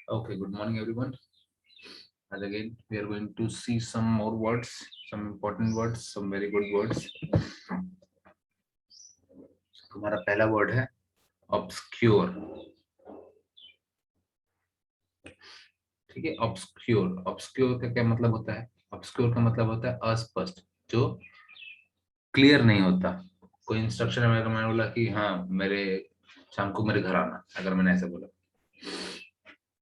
Okay, good morning everyone. And again, we are going to see some more words, some important words, some very good words. हमारा पहला word है obscure. ठीक है, obscure. Obscure का क्या मतलब होता है? Obscure का मतलब होता है अस्पष्ट, जो क्लियर नहीं होता. कोई इंस्ट्रक्शन है, मैंने बोला कि हाँ मेरे शाम को मेरे घर आना, अगर मैंने ऐसे बोला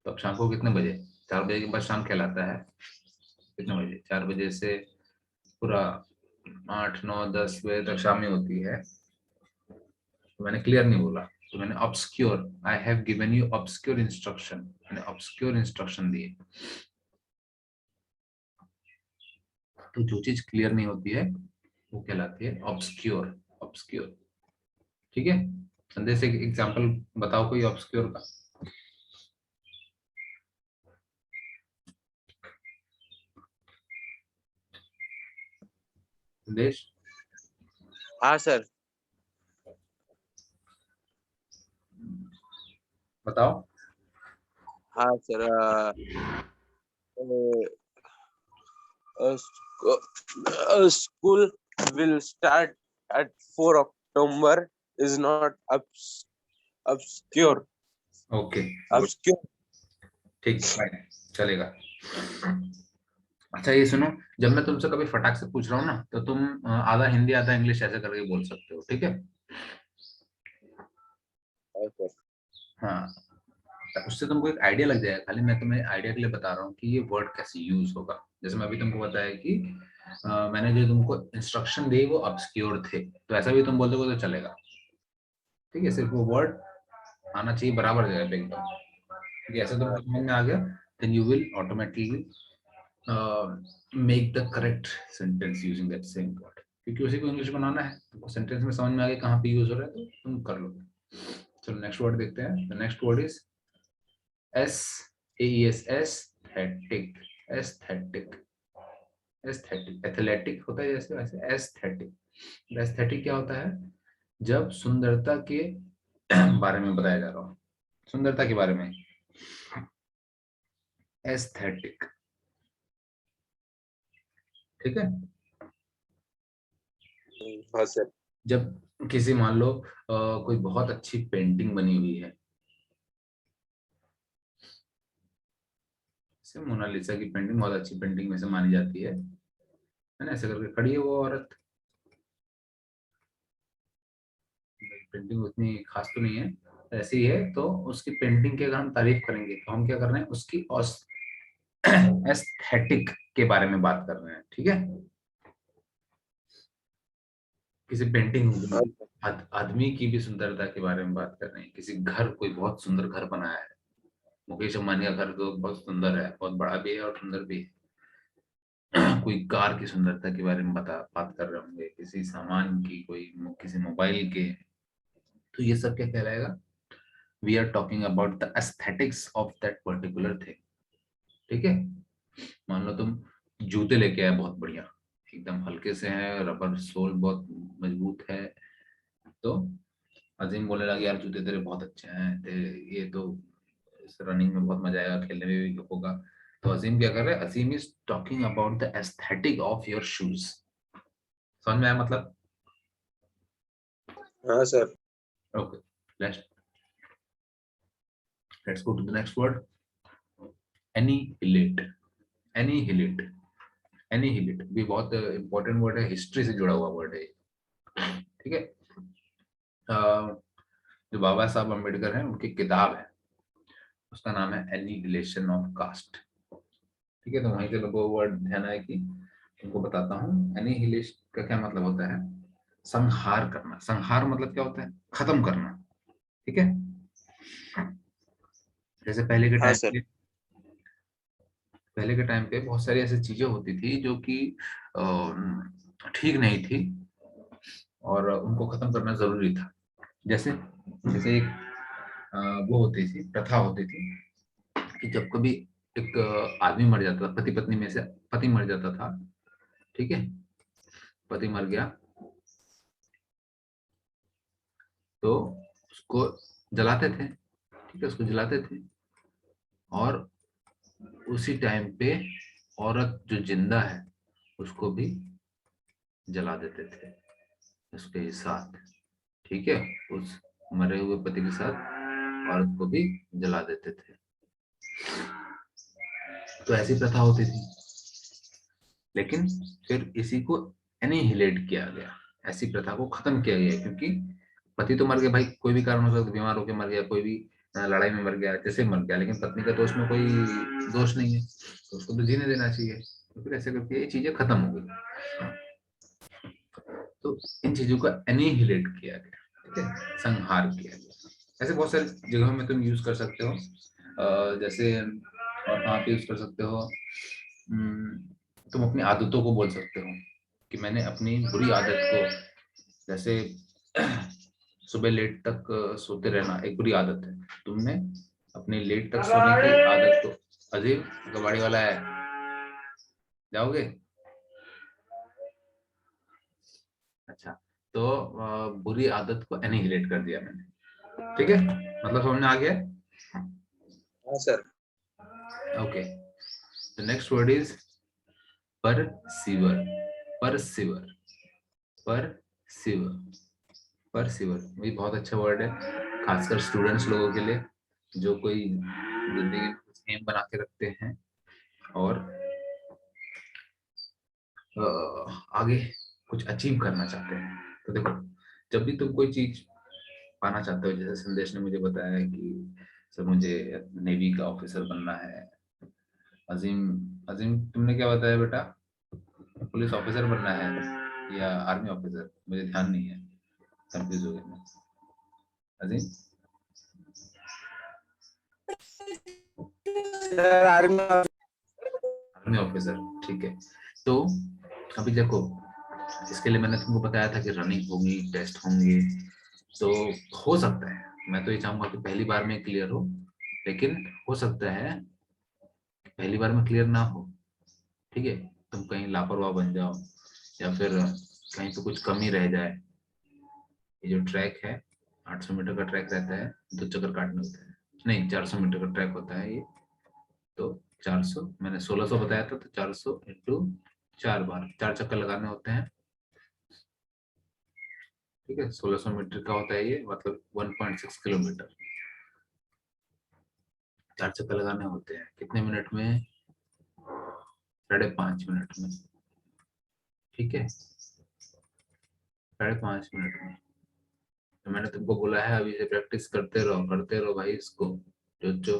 तो अब शाम को कितने बजे? 4 बजे के बाद शाम कहलाता है. कितने बजे? 4 बजे से पूरा 8 9 10 बजे तक शाम ही होती है. तो मैंने क्लियर नहीं बोला, तो मैंने obscure, I have given you obscure instruction, मैंने ऑब्सक्योर इंस्ट्रक्शन दिए. तो जो चीज क्लियर नहीं होती है वो कहलाती है ऑब्सक्योर. ऑब्सक्योर. ठीक है. संदेश एक एग्जांपल बताओ कोई ऑब्सक्योर का. संदेश. हाँ सर। बताओ. हाँ sir. School will start at 4 October is not obscure. Okay, Obscure. ठीक, फाइन, चलेगा. अच्छा ये सुनो, जब मैं तुमसे कभी फटाक से पूछ रहा हूँ ना, तो तुम आधा हिंदी आधा इंग्लिश ऐसे करके बोल सकते हो. ठीक है. Okay. हाँ, उससे तुमको एक आइडिया लग जाएगा. खाली मैं तुम्हें आइडिया के लिए बता रहा हूँ कि ये वर्ड कैसे यूज होगा. जैसे मैं अभी तुमको बताया कि मैंने जो तुमको इंस्ट्रक्शन दी वो ऑब्सक्योर थे, तो ऐसा भी तुम बोल दोगे तो चलेगा. ठीक है, सिर्फ वो वर्ड आना चाहिए बराबर जगह पे एकदम. ठीक है, ऐसे तुमको समझ में आ गया, then you will automatically make the correct sentence using that same word. क्योंकि उसी को इंग्लिश बनाना है, तुमको सेंटेंस में समझ में आ गया कहाँ पे यूज हो रहा है, तो तुम कर लो. चलो नेक्स्ट वर्ड देखते हैं. The next word is aesthetic. Aesthetic. Aesthetic. Athletic होता है जैसे, वैसे एस्थेटिक. एस्थेटिक क्या होता है? जब सुंदरता के बारे में बताया जा रहा हो, सुंदरता के बारे में, एस्थेटिक. ठीक है. हाँ सर। जब किसी, मान लो कोई बहुत अच्छी पेंटिंग बनी हुई है, जैसे मोनालिसा की पेंटिंग बहुत अच्छी पेंटिंग में से मानी जाती है ना. ऐसे करके खड़ी है वो औरत, पेंटिंग उतनी खास तो नहीं है, ऐसी है, तो उसकी पेंटिंग की अगर हम तारीफ करेंगे तो हम क्या कर रहे हैं, उसकी एस्थेटिक के बारे में बात कर रहे हैं. ठीक है. किसी पेंटिंग, आदमी की भी सुंदरता के बारे में बात कर रहे हैं. किसी घर, कोई बहुत सुंदर घर बनाया है, मुकेश अंबानी का घर तो बहुत सुंदर है, बहुत बड़ा भी है और सुंदर भी है. कोई कार की सुंदरता के बारे में बात कर रहे होंगे, किसी सामान की, कोई किसी मोबाइल के. तो ये सब क्या कहलाएगा? We are talking about the aesthetics of that particular thing. ठीक है. मान लो तुम जूते लेके आए बहुत बढ़िया, एकदम हल्के से हैं, रबर सोल बहुत मजबूत है, तो अजीम बोलने लगे यार जूते तेरे बहुत अच्छे हैं, तेरे ये तो इस रनिंग में बहुत मजा आएगा, खेलने में भी होगा. तो अजीम क्या कर रहा है? Azeem is talking about the aesthetic of your shoes. समझ में आया मतलब? हाँ sir. Okay, let's go to the next word. Annihilate. Annihilate. Annihilate भी बहुत इंपॉर्टेंट वर्ड है, हिस्ट्री से जुड़ा हुआ वर्ड है. ठीक है. जो बाबा साहब अम्बेडकर हैं, उनकी किताब है, उसका नाम है एनीहिलेशन ऑफ कास्ट. ठीक है. तो वहीं से लोगों को वर्ड ध्यान आया कि उनको बताता हूँ. एनीहिलेशन का क्या मतलब होता है? संहार करना. संहार मतलब क्या होता है? खत्म करना. ठीक है. जैसे हाँ सर। पहले के टाइम पे बहुत सारी ऐसी चीजें होती थी जो कि ठीक नहीं थी, और उनको खत्म करना जरूरी था. जैसे जैसे एक वो होती थी, प्रथा होती थी कि जब कभी एक आदमी मर जाता था, पति पत्नी में से पति मर जाता था. ठीक है. पति मर गया तो उसको जलाते थे. ठीक है, उसको जलाते थे. और उसी टाइम पे औरत जो जिंदा है उसको भी जला देते थे उसके साथ। ठीक है, उस मरे हुए पति के साथ औरत को भी जला देते थे। तो ऐसी प्रथा होती थी, लेकिन फिर इसी को एनिहिलेट किया गया, ऐसी प्रथा को खत्म किया गया, क्योंकि पति तो मर गया भाई, कोई भी कारण हो सकता, बीमार होकर मर गया, कोई भी लड़ाई में मर गया, जैसे मर गया, लेकिन पत्नी का तो उसमें कोई दोष नहीं है, तो उसको तो जीने देना चाहिए। तो फिर ऐसे करके ये चीजें खत्म हो गई। तो इन चीजों का एनिहिलेट किया गया, ठीक है, संहार किया गया। ऐसे बहुत सारी जगहों में तुम यूज कर सकते हो, जैसे और कहाँ पे यूज कर सकते हो, तुम अपनी आदतों को बोल सकते हो कि मैंने अपनी बुरी आदत को, जैसे सुबह लेट तक सोते रहना एक बुरी आदत है, तुमने अपनी लेट तक सोने की आदत को, अजीब कबाड़ी वाला है, जाओगे? अच्छा, तो बुरी आदत को एनिहिलेट कर दिया मैंने, ठीक है, मतलब समझ में आ गया? हाँ sir. Okay, the next word is perceiver. Perceiver, perceiver, perceiver ये बहुत अच्छा वर्ड है, खासकर स्टूडेंट्स लोगों के लिए, जो कोई जिंदगी में कुछ एम बना के रखते हैं और आगे कुछ अचीव करना चाहते हैं। तो देखो, जब भी तुम कोई चीज पाना चाहते हो, जैसे संदेश ने मुझे बताया है कि सर मुझे नेवी का ऑफिसर बनना है। अजीम, अजीम तुमने क्या बताया बेटा? पुलिस ऑफिसर बनना है या आर्मी ऑफिसर? मुझे ध्यान नहीं है, कंफ्यूज हो गया मैं। Azeem? Sir army. Army officer, ठीक है। तो अभी देखो, इसके लिए मैंने तुमको बताया था कि रनिंग होगी, टेस्ट होंगे, तो हो सकता है, मैं तो ये चाहूंगा कि पहली बार में क्लियर हो, लेकिन हो सकता है पहली बार में क्लियर ना हो, ठीक है, तुम कहीं लापरवाह बन जाओ या फिर कहीं तो कुछ कमी रह जाए। ये जो ट्रैक है, 800 मीटर का ट्रैक रहता है, 2 चक्कर काटने होते हैं, नहीं 400 मीटर का ट्रैक होता है ये, तो 400, मैंने 1600 बताया था, तो 400 इंटू 4 बार 4 चक्कर लगाने होते हैं, ठीक है, 1600 मीटर का होता है ये, मतलब 1.6 किलोमीटर 4 चक्कर लगाने होते हैं, कितने मिनट में? 5.5 मिनट में, ठीक है, 5.5 मिनट में। तो मैंने तुमको बोला है अभी से प्रैक्टिस करते रहो भाई इसको, जो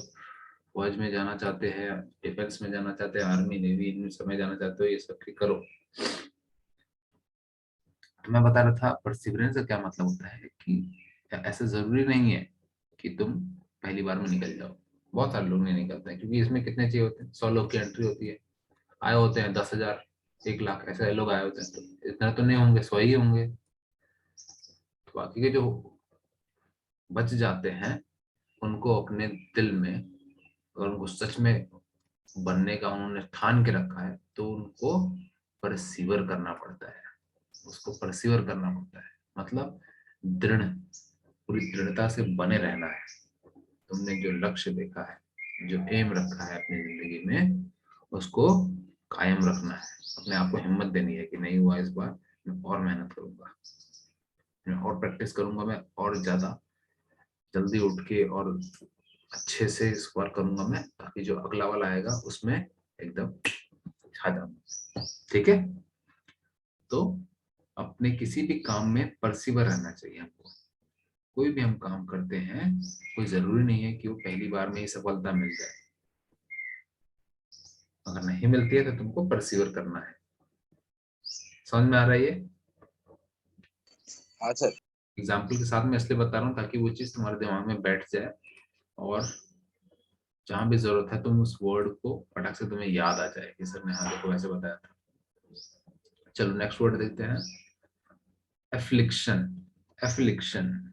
फौज में जाना चाहते हैं, डिफेंस में जाना चाहते हैं, आर्मी नेवी इनमें सब में जाना चाहते हो, ये सब करो। तो मैं बता रहा था परसिवरेंस का क्या मतलब होता है कि ऐसा जरूरी नहीं है कि तुम पहली बार में निकल जाओ, बहुत सारे लोग नहीं निकलते हैं, क्योंकि इसमें कितने चाहिए होते हैं, 100 लोग की एंट्री होती है, आए होते हैं 10,000, 1 लाख ऐसे लोग आए होते हैं, तो इतना तो नहीं होंगे, 100 ही होंगे। तो बाकी के जो बच जाते हैं उनको अपने दिल में, अगर उनको सच में बनने का उन्होंने ठान के रखा है, तो उनको परसीवर करना पड़ता है, उसको परसीवर करना पड़ता है, मतलब दृढ़, पूरी दृढ़ता से बने रहना है। तुमने जो लक्ष्य देखा है, जो एम रखा है अपनी जिंदगी में, उसको कायम रखना है, अपने आप को हिम्मत देनी है कि नहीं हुआ इस बार, मैं और मेहनत करूंगा, मैं और प्रैक्टिस करूंगा, मैं और ज्यादा जल्दी उठ के और अच्छे से इस बार करूंगा मैं, ताकि जो अगला वाला आएगा उसमें एकदम छा जाऊंगा, ठीक है। तो अपने किसी भी काम में परसिवर रहना चाहिए हमको, कोई भी हम काम करते हैं, कोई जरूरी नहीं है कि वो पहली बार में ही सफलता मिल जाए, अगर नहीं मिलती है तो तुमको परसिवर करना है। समझ में आ रहा है ये? हाँ सर। एग्जाम्पल के साथ मैं इसलिए बता रहा हूँ ताकि वो चीज तुम्हारे दिमाग में बैठ जाए, और जहां भी जरूरत है तुम उस वर्ड को फटाक से तुम्हें याद आ जाए कि सर ने हाँ देखो वैसे बताया था। चलो नेक्स्ट वर्ड देखते हैं, एफ्लिक्शन। एफ्लिक्शन,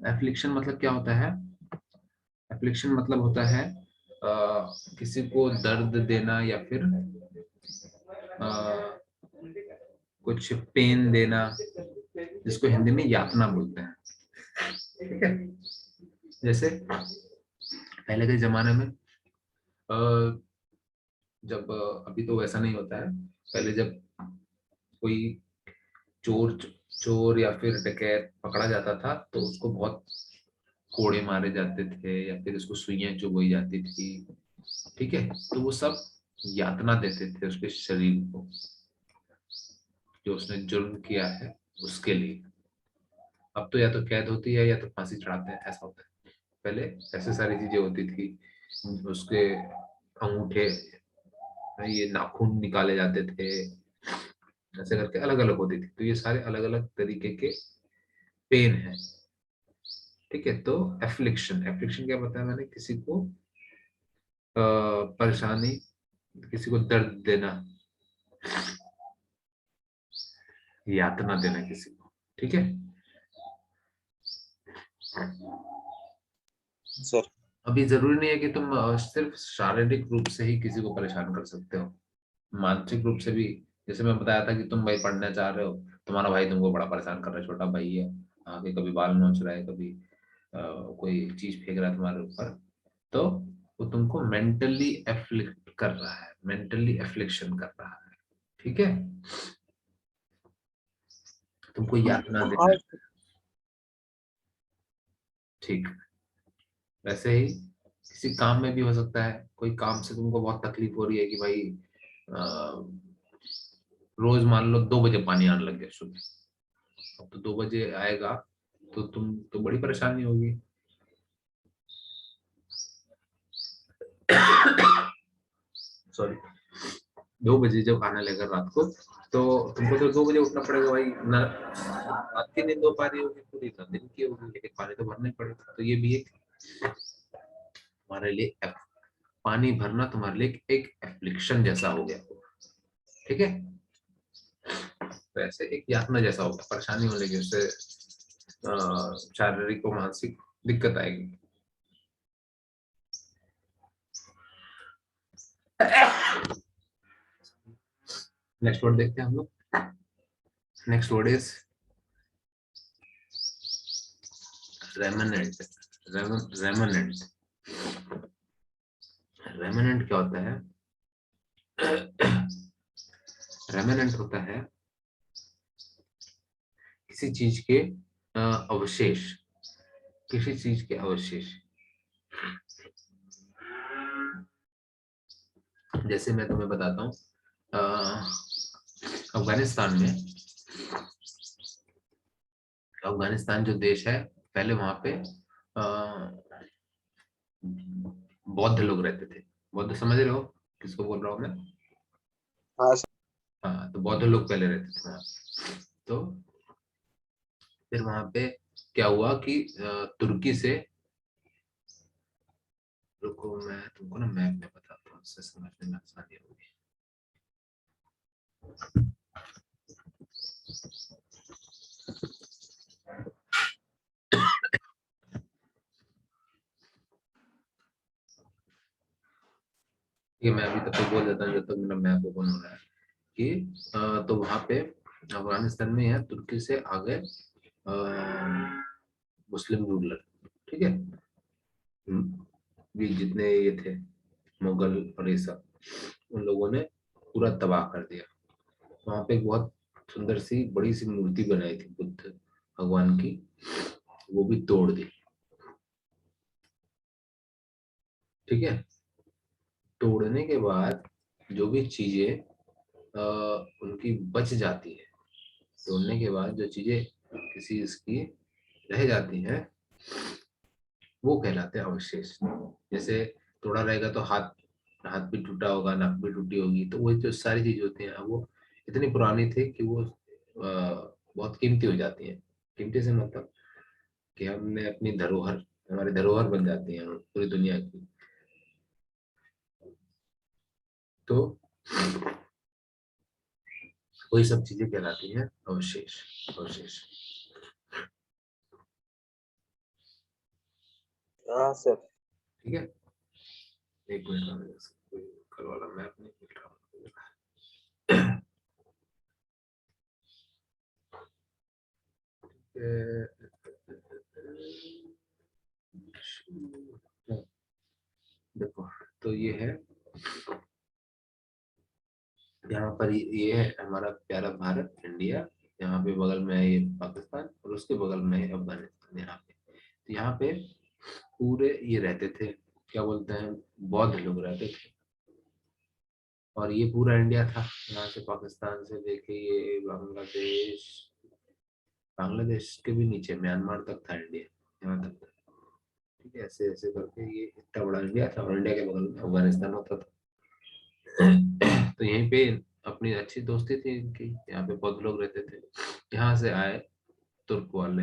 एफ्लिक्शन मतलब क्या होता है? एफ्लिक्शन मतलब होता है किसी को दर्द देना या फिर कुछ पेन देना, जिसको हिंदी में यातना बोलते हैं, ठीक है। जैसे पहले के जमाने में जब अभी तो वैसा नहीं होता है, पहले जब कोई चोर चोर या फिर डकैत पकड़ा जाता था तो उसको बहुत कोड़े मारे जाते थे या फिर उसको सुइयां चुभोई जाती थी। ठीक है, तो वो सब यातना देते थे उसके शरीर को, जो उसने जुर्म किया है उसके लिए। अब तो या तो कैद होती है या तो फांसी चढ़ाते हैं, ऐसा होता है। पहले ऐसे सारी चीजें होती थी, उसके अंगूठे, ये नाखून निकाले जाते थे, ऐसे करके अलग अलग होती थी। तो ये सारे अलग अलग तरीके के पेन है। ठीक है, तो एफ्लिक्शन, एफ्लिक्शन क्या बताया मैंने, किसी को परेशानी, किसी को दर्द देना, यातना देना किसी को। ठीक है, सर। अभी जरूरी नहीं है कि तुम सिर्फ शारीरिक रूप से ही किसी को परेशान कर सकते हो, मानसिक रूप से भी। जैसे मैं बताया था कि तुम भाई पढ़ना चाह रहे हो, तुम्हारा भाई तुमको बड़ा परेशान कर रहा है, छोटा भाई है, आगे कभी बाल नोच रहा है, कभी कोई चीज फेंक रहा है तुम्हारे ऊपर, तो वो तुमको मेंटली एफ्लिक्ट कर रहा है, मेंटली एफ्लिक्शन कर रहा है। ठीक है, तुमको यातना देना हाँ। है। ठीक, वैसे ही किसी काम में भी हो सकता है, कोई काम से तुमको बहुत तकलीफ हो रही है कि भाई रोज मान लो 2 बजे पानी आने लग गया सुबह, अब तो 2 बजे आएगा तो तुम तो बड़ी परेशानी होगी। सॉरी, 2 बजे जब आने लगा रात को, तो तुमको तो 2 बजे उठना पड़ेगा भाई ना, रात की नींद हो पा रही होगी पूरी, ना दिन की होगी, लेकिन पानी तो भरना ही पड़ेगा। तो ये भी एक तुम्हारे लिए पानी भरना तुम्हारे लिए एक एफ्लिक्शन जैसा हो गया। ठीक है, तो ऐसे एक यातना जैसा होगा, परेशानी होने की, उससे शारीरिक और मानसिक दिक्कत आएगी। नेक्स्ट वर्ड देखते हैं हम लोग। Next word is remnant. Remnant, remnant क्या होता है? रेमनेंट होता है किसी चीज के अवशेष, किसी चीज के अवशेष। जैसे मैं तुम्हें बताता हूँ, अफगानिस्तान में, अफगानिस्तान जो देश है, पहले वहां पे बौद्ध लोग रहते थे। बौद्ध समझ रहे हो किसको बोल रहा हूँ मैं? हाँ सर। हाँ, तो बौद्ध लोग पहले रहते थे वहाँ। तो फिर वहां पे क्या हुआ कि तुर्की से, रुको मैं तुमको ना मैप में बताता हूँ, उससे समझने में आसानी होगी। ये मैं अभी तक तो बोल देता हूँ जब तक मेरा मैप ओपन हो रहा है कि तो वहां पे अफगानिस्तान में है, तुर्की से आगे मुस्लिम रूलर। ठीक है, भी जितने ये थे मुगल और ये सब, उन लोगों ने पूरा तबाह कर दिया। वहां पे एक बहुत सुंदर सी बड़ी सी मूर्ति बनाई थी बुद्ध भगवान की, वो भी तोड़ दी। ठीक है, तोड़ने के बाद जो भी चीजें उनकी बच जाती है, तोड़ने के बाद जो चीजें किसी इसकी रह जाती हैं, वो कहलाते हैं अवशेष। जैसे तोड़ा रहेगा तो हाथ, हाथ भी टूटा होगा, नाक भी टूटी होगी, तो वो जो सारी चीज होती हैं वो इतनी पुरानी थी कि वो बहुत कीमती हो जाती हैं। कीमती से मतलब कि हमने अपनी धरोहर, हमारी धरोहर बन जाती है पूरी दुनिया की। तो वही सब चीजें कहलाती हैं अवशेष, अवशेष। हाँ सर। ठीक है, एक मिनट में कोई कल वाला मैप नहीं मिल रहा। तो ये है, यहाँ पर ये है हमारा प्यारा भारत, इंडिया। यहाँ पे बगल में है ये पाकिस्तान, और उसके बगल में है अफगानिस्तान। यहाँ पे तो यहाँ पे पूरे ये रहते थे, क्या बोलते हैं, बौद्ध लोग रहते थे। और ये पूरा इंडिया था, यहाँ से पाकिस्तान से लेके ये बांग्लादेश, बांग्लादेश के भी नीचे म्यांमार तक था इंडिया, यहाँ तक था। ठीक है, ऐसे ऐसे करके ये इतना बड़ा इंडिया था, और इंडिया के बगल में अफगानिस्तान होता था। तो यहीं पे अपनी अच्छी दोस्ती थी इनकी, यहाँ पे बहुत लोग रहते थे। यहाँ से आए तुर्क वाले,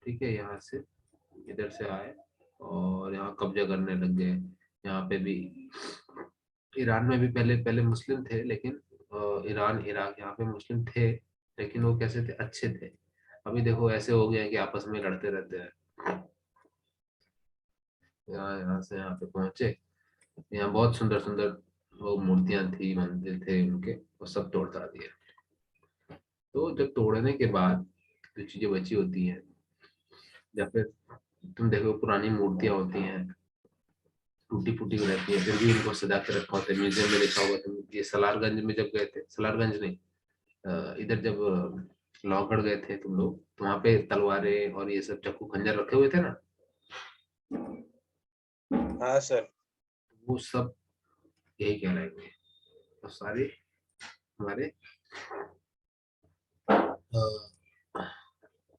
ठीक है, यहाँ से इधर से आए और यहाँ कब्जा करने लग गए। यहाँ पे भी, ईरान में भी पहले पहले मुस्लिम थे, लेकिन ईरान इराक यहाँ पे मुस्लिम थे, लेकिन वो कैसे थे, अच्छे थे। अभी देखो ऐसे हो गया कि आपस में लड़ते रहते हैं। यहाँ यहाँ से यहाँ पे पहुंचे, यहाँ बहुत सुंदर सुंदर वो मूर्तियां थी, मंदिर थे उनके, वो सब तोड़ता दिया। तो जब तोड़ने के बाद जो चीजें बची होती हैं, या फिर तुम देखो पुरानी मूर्तियां होती हैं, टूटी फूटी रहती है, फिर भी उनको सजा के रखा होता है। म्यूजियम में देखा होगा तुम, ये सलारगंज में जब गए थे, सलारगंज नहीं, इधर जब लाहौरगढ़ गए थे तुम लोग, तो वहां पे तलवारें और ये सब चाकू खंजर रखे हुए थे ना, हाँ सर। वो सब यही कहलाएंगे। तो सारे हमारे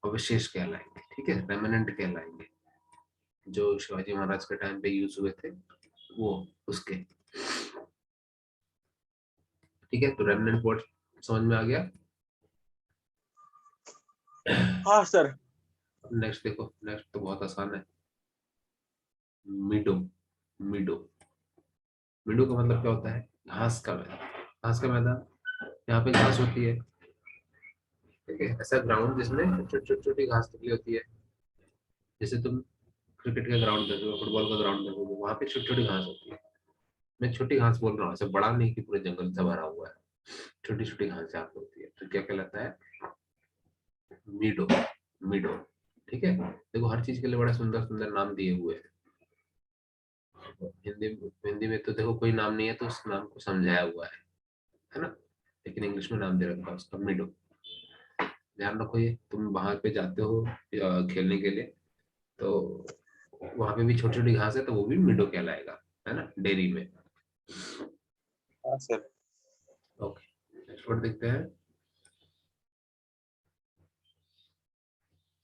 अवशेष कहलाएंगे, ठीक है, रेमिनेंट कहलाएंगे, जो शिवाजी महाराज के टाइम पे यूज हुए थे, वो उसके। ठीक है, तो रेमिनेंट वर्ड समझ में आ गया। हाँ सर। नेक्स्ट देखो, नेक्स्ट तो बहुत आसान है, मिडो। मिडो, मिडो का मतलब क्या होता है, घास का मैदान। घास का मैदान, यहाँ पे घास होती है, ठीक है, ऐसा ग्राउंड जिसमें छोटी छोटी छोटी घास निकली होती है। जैसे तुम क्रिकेट का ग्राउंड देखोगे, फुटबॉल का ग्राउंड देखोगे, वहां पे छोटी छोटी घास होती है। मैं छोटी घास बोल रहा हूँ, ऐसा बड़ा नहीं कि पूरे जंगल से भरा हुआ है, छोटी छोटी घास जहाँ पे होती है, तो क्या कहलाता है, मीडो। मीडो, ठीक है। देखो हर चीज के लिए बड़ा सुंदर सुंदर नाम दिए हुए हैं। हिंदी, हिंदी में तो देखो कोई नाम नहीं है, तो उस नाम को समझाया हुआ है ना, लेकिन इंग्लिश में नाम दे रखा है उसका, मीडो। ध्यान रखो, ये तुम वहां पे जाते हो खेलने के लिए, तो वहां पे भी छोटी छोटी घास है, तो वो भी मीडो कहलाएगा, है ना, डेयरी में। हाँ सर। ओके, नेक्स्ट वर्ड देखते हैं।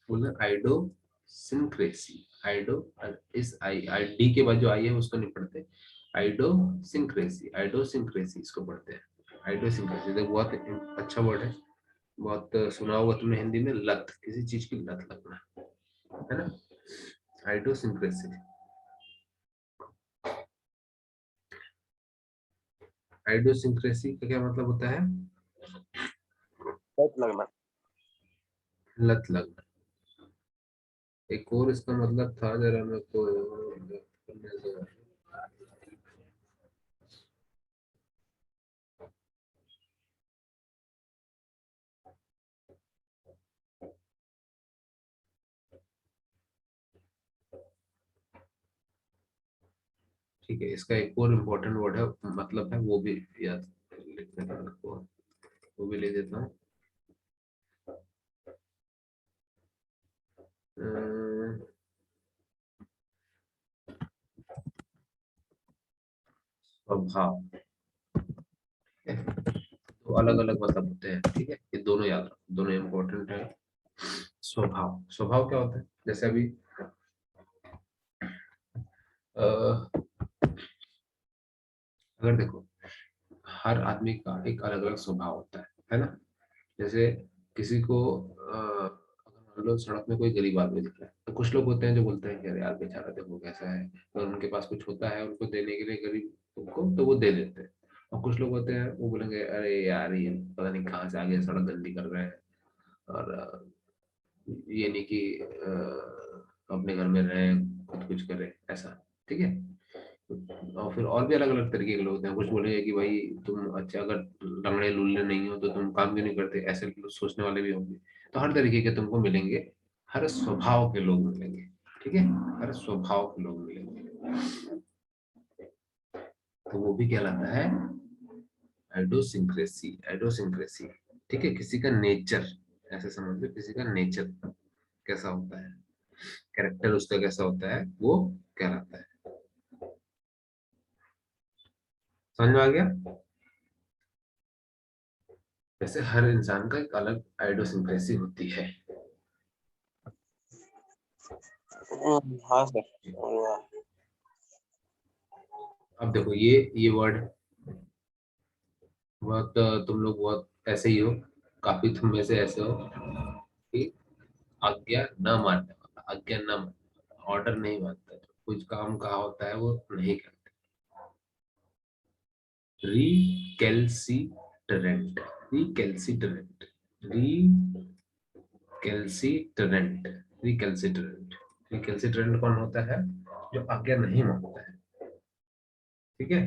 बोलना आइडो सिंक्रेसी। आइडो, इस आई आई डी के बाद जो आई है उसको नहीं पढ़ते, आइडो सिंक्रेसी, आइडो सिंक्रेसी इसको पढ़ते हैं। आइडो सिंक्रेसी देखो बहुत अच्छा वर्ड है, बहुत सुना होगा तुमने हिंदी में, लत, किसी चीज की लत लगना, है ना, आइडो सिंक्रेसी। आइडो सिंक्रेसी का क्या मतलब होता है, लत लगना। लत लगना। एक और इसका मतलब था, जरा मेरे को ठीक है, इसका एक और इम्पोर्टेंट वर्ड है, मतलब है, वो भी याद लिख देता हूँ, वो भी ले देता हूँ। स्वभाव, तो अलग अलग मतलब होते हैं, ठीक है, ये दोनों याद रखो, दोनों इम्पोर्टेंट है। स्वभाव, स्वभाव क्या होता है, जैसे अभी अ, अगर देखो, हर आदमी का एक अलग अलग स्वभाव होता है ना। जैसे किसी को अगर मान लो सड़क में कोई गरीब आदमी दिख रहा है, तो कुछ लोग होते हैं जो बोलते हैं कि अरे यार बेचारा देखो कैसा है, अगर उनके पास कुछ होता है उनको देने के लिए गरीब को, तो वो दे देते हैं। और कुछ लोग होते हैं वो बोलेंगे अरे यार ये पता नहीं कहाँ से आगे सड़क गंदी कर रहे हैं, और ये नहीं कि अपने घर में रहे, खुद कुछ करे, ऐसा, ठीक है। और फिर और भी अलग अलग तरीके के लोग होते हैं, कुछ बोलेंगे कि भाई तुम अच्छा अगर लंगड़े लुल्ले नहीं हो तो तुम काम क्यों नहीं करते, ऐसे सोचने वाले भी होंगे। तो हर तरीके के तुमको मिलेंगे, हर स्वभाव के लोग मिलेंगे, ठीक है, हर स्वभाव के लोग मिलेंगे, तो वो भी कहलाता है आइडोसिंक्रेसी। आइडोसिंक्रेसी, ठीक है, किसी का नेचर, ऐसे समझ लो किसी का नेचर कैसा होता है, कैरेक्टर उसका कैसा होता है, वो कहलाता है। समझ में आ गया? वैसे हर इंसान का एक अलग आइडोसिंक्रेसी होती है। हाँ सर, समझ में आया। अब देखो ये वर्ड बहुत, तुम लोग बहुत ऐसे ही हो, काफी तुम में से ऐसे हो कि आज्ञा न मानने वाला, आज्ञा न, ऑर्डर नहीं मानता, कुछ काम कहा होता है वो नहीं करते। रिकैल्सिटरेंट, रिकैल्सिटरेंट, रिकैल्सिटरेंट, रिकैल्सिटरेंट, रिकैल्सिटरेंट कौन होता है? जो आज्ञा नहीं मानता है। ठीक है,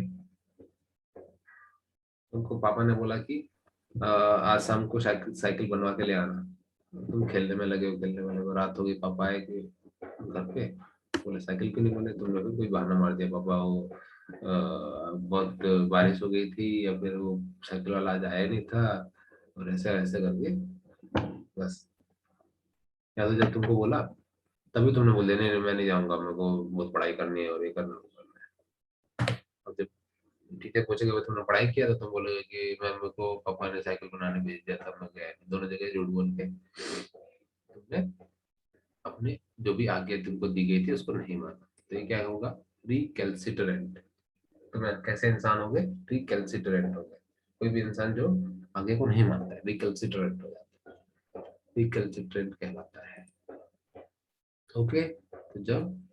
उनको पापा ने बोला कि आज शाम को साइकिल साइकिल बनवा के ले आना, तुम खेलने में लगे हो, खेलने में लगे हो, रात हो गई, पापा आए कि घर पे, बोले साइकिल क्यों नहीं बने, तुमने भी कोई बहाना मार दिया, पापा वो बहुत बारिश हो गई थी, या फिर वो साइकिल वाला आज आया नहीं था, और ऐसे ऐसे करके बस। या तो जब तुमको बोला तभी तुमने बोल दिया नहीं नहीं, मैं नहीं जाऊंगा, मेरे को बहुत पढ़ाई करनी है और ये करना है। अब जब टीचर पूछेगा भाई तुमने पढ़ाई किया, तो तुम बोलोगे कि मैम मेरे को पापा ने साइकिल बनाने भेज दिया था, मैं गया, दोनों जगह झूठ बोल के तुमने अपने जो भी आज्ञा तुमको दी गई थी उसको नहीं माना, तो ये क्या होगा? रिकैल्सिटरेंट। तो मैं कैसे इंसान हो गए? रिकैल्सिटरेंट हो गए। कोई भी इंसान जो आगे को नहीं मानता है रिकैल्सिटरेंट हो जाता है, रिकैल्सिटरेंट कहलाता है। ओके, तो जब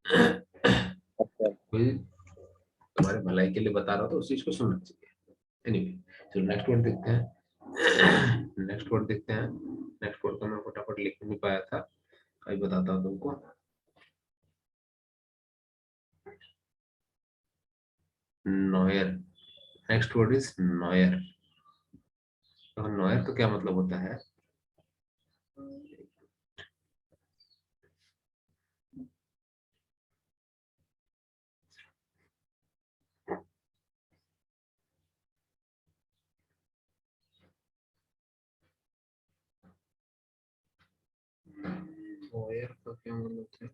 अच्छा। कोई तुम्हारे भलाई के लिए बता रहा हो तो उस चीज को सुनना चाहिए। एनीवे, चलो नेक्स्ट वर्ड देखते हैं। नेक्स्ट वर्ड देखते हैं। नेक्स्ट वर्ड का मैं फटाफट लिख नहीं पाया था, अभी बताता हूँ तुमको। Noir, next word is noir. तो नॉयर का क्या मतलब होता है? नॉयर का क्या मतलब है?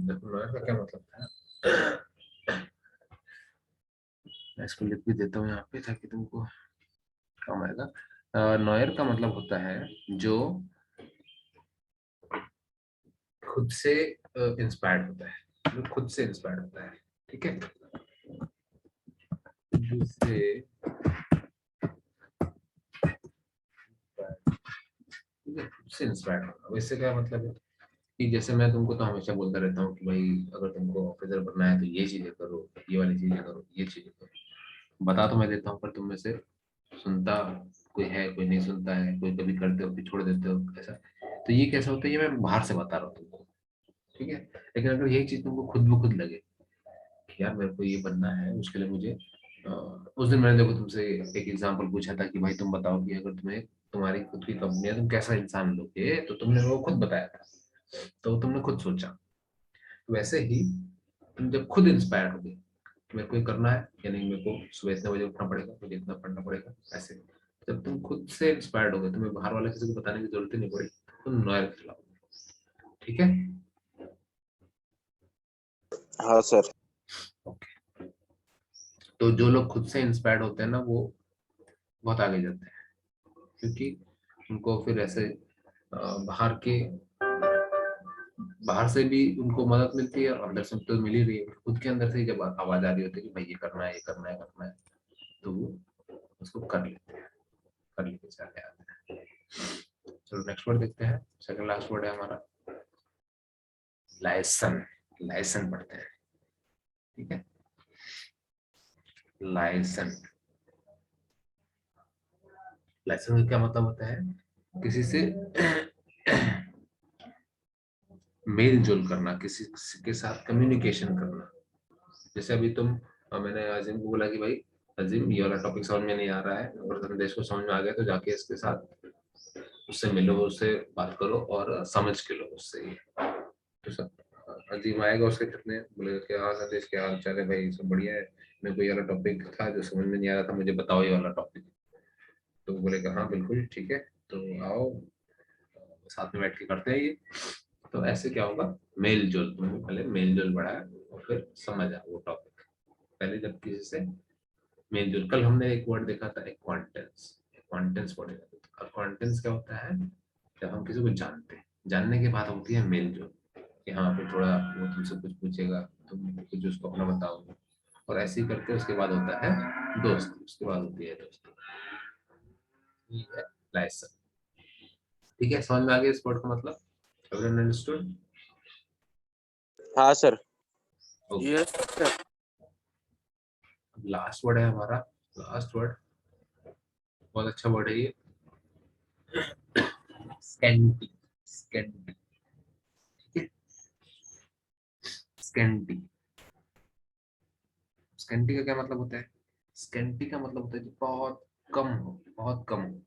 देखो नॉयर का क्या मतलब है, मैं इसको लिख भी देता हूँ यहाँ पे ताकि तुमको काम आएगा। नॉयर का मतलब होता है जो खुद से इंस्पायर्ड होता है, जो खुद से इंस्पायर्ड होता है। ठीक है, दूसरे, ठीक है, खुद से इंस्पायर्ड होना। वैसे क्या मतलब है कि जैसे मैं तुमको तो हमेशा बोलता रहता हूँ कि भाई अगर तुमको ऑफिसर बनना है तो ये चीजें करो, ये वाली चीजें करो, ये चीजें करो, बता तो मैं देता हूँ, पर तुम में से सुनता कोई है, कोई नहीं सुनता है, कोई कभी करते हो फिर छोड़ देते हो, ऐसा। तो ये कैसा होता है, ये मैं बाहर से बता रहा हूँ तुमको, ठीक है। लेकिन अगर यही चीज तुमको खुद ब खुद लगे कि यार मेरे को ये बनना है, उसके लिए मुझे उस दिन मैंने देखो तुमसे एक एग्जांपल पूछा था कि भाई तुम बताओ कि अगर तुम्हें तुम्हारी खुद की कंपनी है, तुम कैसा इंसान लोगे, तो तुमने वो खुद बताया था, तो तुमने खुद सोचा। वैसे ही तुम जब खुद इंस्पायर हो गए कि मेरे को ये करना है, या नहीं मेरे को सुबह इतने बजे उठना पड़ेगा, मुझे इतना पढ़ना पड़ेगा, ऐसे जब तुम खुद से इंस्पायर्ड हो गए, तुम्हें बाहर वाले किसी को बताने की जरूरत ही नहीं पड़ी, तुम नॉयर खिलाओ। ठीक है, हाँ सर। ओके। तो जो लोग खुद से इंस्पायर्ड होते हैं ना, वो बहुत आगे जाते हैं, क्योंकि उनको फिर ऐसे बाहर के, बाहर से भी उनको मदद मिलती है और अंदर से तो मिल ही रही है, खुद के अंदर से ही जब आवाज आ रही होती है कि भाई ये करना है, ये करना है, करना है, तो वो उसको कर लेते हैं, कर लेके चले आते हैं। चलो नेक्स्ट वर्ड देखते हैं, सेकंड लास्ट वर्ड है हमारा लाइसन। लाइसन पढ़ते हैं, ठीक है। लाइसन, लाइसन का क्या मतलब होता है? किसी से मेल जोल करना, किसी के साथ कम्युनिकेशन करना। जैसे अभी मैंने अजीम को बोला कि भाई अजीम ये वाला टॉपिक समझ में नहीं आ रहा है और संदेश को समझ में आ गया, तो जाके इसके साथ उससे मिलो, उससे बात करो और समझ के लो उससे ये। तो सब अजीम आएगा, उसके कितने बोले क्या हाल है, देश के हाल चाल है भाई, सब बढ़िया है, मेरे को ये वाला टॉपिक था जो समझ में नहीं आ रहा था, मुझे बताओ ये वाला टॉपिक। तो वो बोलेगा हाँ बिल्कुल ठीक है, तो आओ साथ में बैठ के करते हैं ये। तो ऐसे क्या होगा, मेल जोल, तुमने पहले मेल जोल बढ़ाया और फिर समझ आ वो टॉपिक। पहले जब किसी से मेल जोल, कल हमने एक वर्ड देखा था एक्वांटेंस, एक्वांटेंस वर्ड। एक्वांटेंस क्या होता है, जब हम किसी को जानते हैं, जानने के बाद होती है मेल जोल, कि हाँ फिर थोड़ा वो तुमसे कुछ पूछेगा, तुम कुछ उसको अपना बताओगे, और ऐसे ही करके उसके बाद होता है दोस्त, उसके बाद होती है दोस्ती। ये है लाइसन। ठीक है, समझ में आ गया इस वर्ड का मतलब, एवरीवन अंडरस्टूड? हाँ sir. Okay, yes sir. Last word है हमारा, लास्ट वर्ड बहुत अच्छा वर्ड है ये, स्कैंटी। स्कैंटी, ठीक है, स्कैंटी। स्कैंटी का क्या मतलब होता है? स्कैंटी का मतलब होता है कि बहुत कम हो, बहुत कम हो।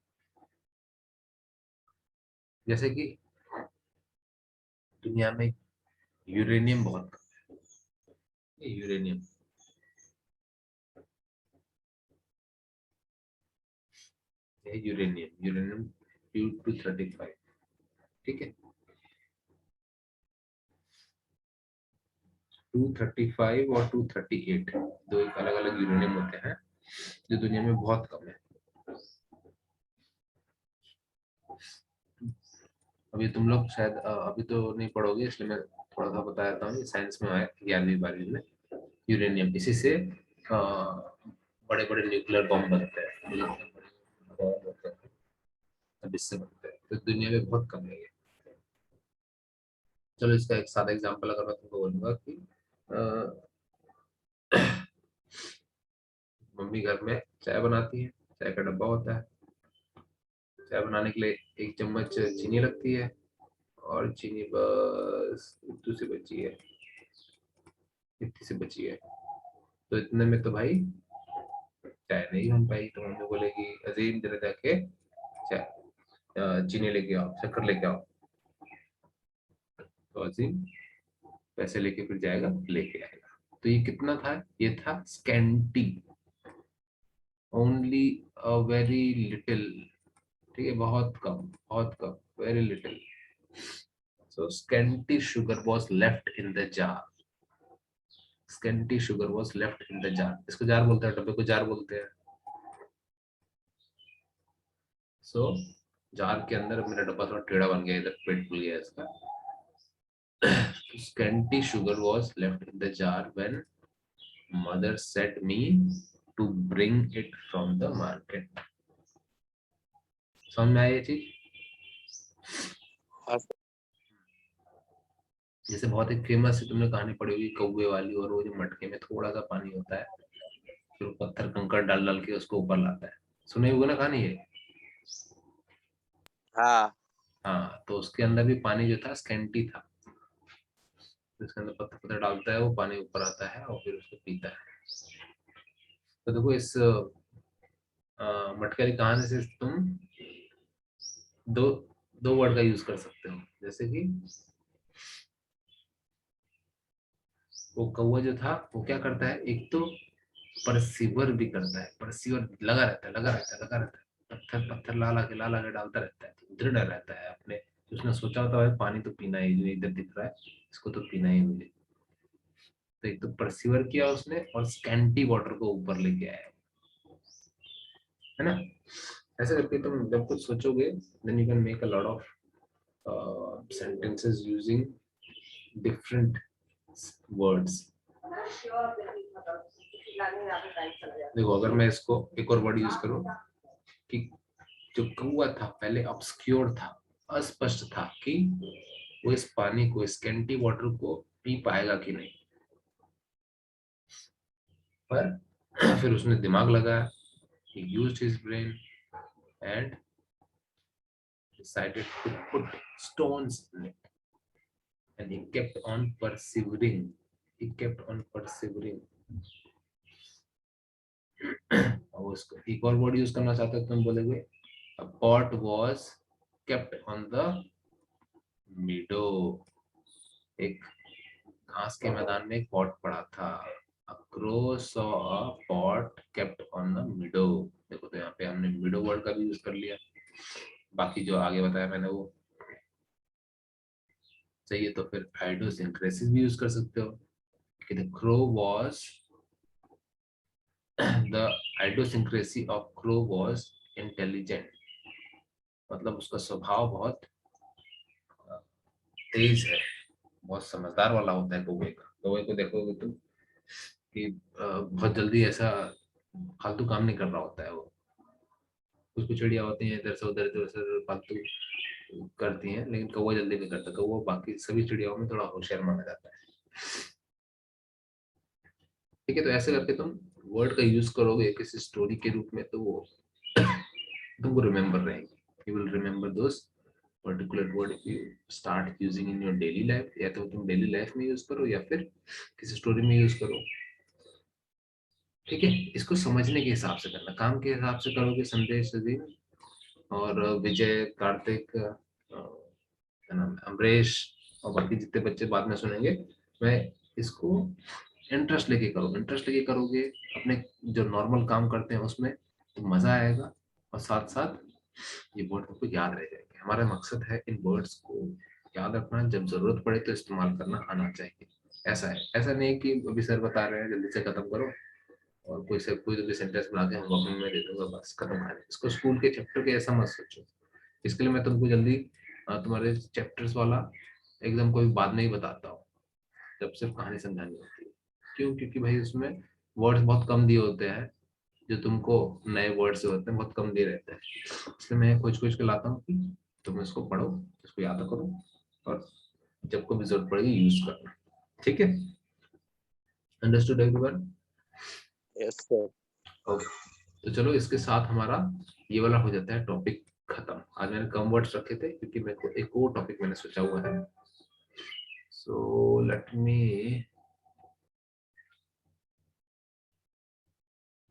जैसे कि दुनिया में यूरेनियम बहुत कम है, यूरेनियम, ये यूरेनियम, यूरेनियम 235, ठीक है, 235 और 238, दो एक अलग अलग यूरेनियम होते हैं जो दुनिया में बहुत कम है। अभी तुम लोग शायद अभी तो नहीं पढ़ोगे, इसलिए मैं थोड़ा सा बता देता हूँ, साइंस में आया 11वीं 12वीं में। यूरेनियम, इसी से बड़े बड़े न्यूक्लियर बॉम्ब बनते हैं, बॉम्ब होते हैं, अब इससे बनते हैं, तो दुनिया में बहुत कम है ये। चलो इसका एक सादा एग्जांपल अगर मैं तुमको बोलूंगा कि मम्मी घर में चाय बनाती है, चाय का डब्बा होता है, चाय बनाने के लिए 1 चम्मच चीनी लगती है, और चीनी बस इतनी सी बची है, इतनी सी बची है, तो इतने में तो भाई चाय नहीं बन पाई। तो मम्मी बोलेगी अजीम जरा जाके चाय चीनी लेके आओ, शक्कर लेके आओ। तो अजीम पैसे लेके फिर जाएगा, लेके आएगा। तो ये कितना था, ये था scanty, only a very little, ठीक है, बहुत कम, बहुत कम, very little. So scanty sugar was left in the jar, scanty sugar was left in the jar, इसको जार बोलते हैं, डब्बे को जार बोलते हैं। सो जार के अंदर, मेरा डब्बा थोड़ा टेढ़ा बन गया, इधर पेट फूल गया इसका। Scanty sugar was left in the jar when mother sent me to bring it from the market. समझ में आई ये चीज? हाँ सर। जैसे बहुत एक फेमस है, तुमने कहानी पढ़ी होगी कौवे वाली, और वो जो मटके में थोड़ा सा पानी होता है, फिर वो पत्थर कंकड़ डाल डाल के उसको ऊपर लाता है, सुने होगे ना कहानी ये? हाँ। हाँ, तो उसके अंदर भी पानी जो था स्कैंटी था, जिसके अंदर पत्थर पत्थर डालता है, वो पानी ऊपर आता है और फिर उसको पीता है। तो देखो इस मटके की कहानी से तुम दो दो वर्ड का यूज कर सकते हो, जैसे कि वो कौवा जो था वो क्या करता है, एक तो परसिवर भी करता है, परसिवर लगा रहता है, लगा रहता है, लगा रहता है, पत्थर पत्थर ला ला के डालता रहता है, तो दृढ़ रहता है अपने, उसने सोचा होता है पानी तो पीना ही, जो इधर दिख रहा है इसको तो पीना ही मुझे। तो एक तो परसिवर किया उसने, और स्कैंटी वाटर को ऊपर लेके आया, है ना? ऐसे करके तुम जब कुछ सोचोगे, then you can make a lot of sentences using different words. देखो अगर मैं इसको एक और वर्ड यूज करूं कि जो कौवा था पहले ऑब्सक्योर था, अस्पष्ट था कि वो इस पानी को, इस कैंटी वाटर को पी पाएगा कि नहीं, पर फिर उसने दिमाग लगाया, he used his brain and decided to put stones in it, and he kept on persevering. He kept on persevering. और उसको एक और वर्ड यूज करना चाहते हो तुम बोलोगे, a pot was kept on the meadow. एक घास के मैदान में एक पॉट पड़ा था. A crow saw a pot kept on the meadow. देखो तो यहाँ पे हमने meadow वर्ड का भी यूज कर लिया. बाकी जो आगे बताया मैंने वो चाहिए तो फिर idiosyncrasies भी यूज कर सकते हो कि the crow was the idiosyncrasy of crow was intelligent. मतलब उसका स्वभाव बहुत तेज है, बहुत समझदार वाला होता है कौवे का. कौवे को देखोगे तुम कि बहुत जल्दी ऐसा फालतू काम नहीं कर रहा होता है वो. कुछ कुछ चिड़िया होती हैं इधर से उधर फालतू करती हैं, लेकिन कौवा जल्दी नहीं करता. कौवा बाकी सभी चिड़ियाओं में थोड़ा होशियार माना जाता है. ठीक है, तो ऐसे करके तुम वर्ड का यूज करोगे किसी स्टोरी के रूप में तो वो तुमको रिमेम्बर रहेंगे. You will remember those particular word if you start using in your daily life. या तो तुम डेली लाइफ में यूज करो या फिर किसी स्टोरी में यूज करो. ठीक है, इसको समझने के हिसाब से करना. काम के हिसाब से करोगे संदेश जी और विजय, कार्तिक, क्या नाम है, अमरीश और बाकी जितने बच्चे बाद में सुनेंगे, मैं इसको इंटरेस्ट लेके करो. इंटरेस्ट लेके करोगे अपने जो नॉर्मल काम करते हैं उसमें तो मजा आएगा, और साथ साथ ये वर्ड आपको याद रह जाएंगे. हमारा मकसद है इन वर्ड्स को याद रखना, जब जरूरत पड़े तो इस्तेमाल करना आना चाहिए. ऐसा है, ऐसा नहीं कि अभी सर बता रहे हैं जल्दी से खत्म करो और कोई तो भी सेंटेंस बना के हम अपने में दे दूंगा बस खत्म कहानी. इसको स्कूल के चैप्टर के ऐसा मत सोचो. इसके लिए मैं तुमको जल्दी तुम्हारे चैप्टर्स वाला एकदम कोई बात नहीं बताता हूँ जब सिर्फ कहानी समझानी होती है. क्यों? क्योंकि भाई उसमें वर्ड्स बहुत कम दिए होते हैं, जो तुमको नए वर्ड्स होते हैं बहुत कम दिए रहते हैं. इसलिए मैं खोज खोज के लाता हूँ कि तुम इसको पढ़ो, इसको याद करो और जब को भी जरूरत पड़ेगी यूज करना. ठीक है, understood everyone? Yes sir. Okay, तो चलो इसके साथ हमारा ये वाला हो जाता है टॉपिक खत्म. आज मैंने कम वर्ड्स रखे थे क्योंकि मेरे को एक और टॉपिक मैंने सोचा हुआ है. So let me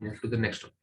move to the next topic.